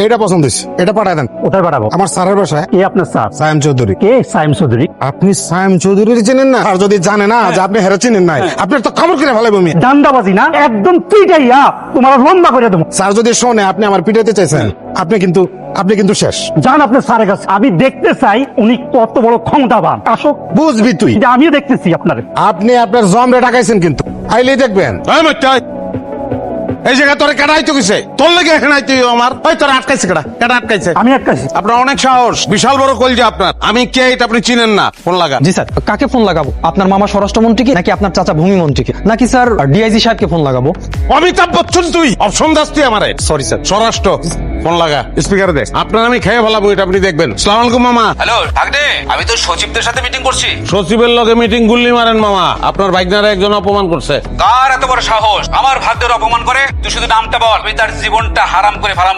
এটা পছন্দ হয়েছে, এটা পাঠায় দেন। কোথায় পাঠাবো? আমার স্যারের বাসায়। কে আপনার স্যার? সায়েম চৌধুরী। কে সাইম চৌধুরী? আপনি সায়েম চৌধুরী চেনেন না? আর যদি জানে না যে আপনি হেরে চিনেন নাই, আপনার তো খবর করে ফেলাবো আমি। দান্দাবাজি না, একদম পিটাইয়া তোমার লম্বা করে দেবো। স্যার যদি শোনে আপনি আমার পিটাইতে চাইছেন, আপনি কিন্তু শেষ। যান আপনার স্যারের কাছে, আমি দেখতে চাই উনি কত বড় ক্ষমতাবান। আসো, বুঝবি তুই। যে আমিও দেখতেছি আপনার। আপনি আপনার জমরে টাকাইছেন কিন্তু, আইলেই দেখবেন। এই জায়গায় তোর কেডা আইতো কিসে? তোর লেগে এখানে আইতো আমার। ওই তোর আটকাইছে কেডা আটকাইছে? আমি আটকাছি। আপনার অনেক সাহস, বিশাল বড় কলজা আপনার। আমি কে এটা আপনি চিনেন না? ফোন লাগান। জি স্যার, কাকে ফোন লাগাবো? আপনার মামা স্বরাষ্ট্রমন্ত্রীকে নাকি আপনার চাচা ভূমি মন্ত্রীকে নাকি স্যার ডিআইজি সাহেবকে ফোন লাগাবো? অমিতাভ বচ্চন তুই অপশন দাস তুই আমারে। Sorry sir. স্বরাষ্ট্র ফোন লাগা, স্পিকারে দে। আপনার আমি খেয়ে ফেলাবো, এটা আপনি দেখবেন। সালাম আলাইকুম মামা। হ্যালো ভাগ্নে, আমি তো সচিবদের সাথে মিটিং করছি। সচিবের লগে মিটিং গুল্লি মারেন মামা। আপনার ভাইগনারা একজন অপমান করছে। কার এত বড় সাহস আমার ভাগ্নের অপমান করে? তুই শুধু নামটা বল, আমি তার জীবনটা হারাম করে ফেলাম।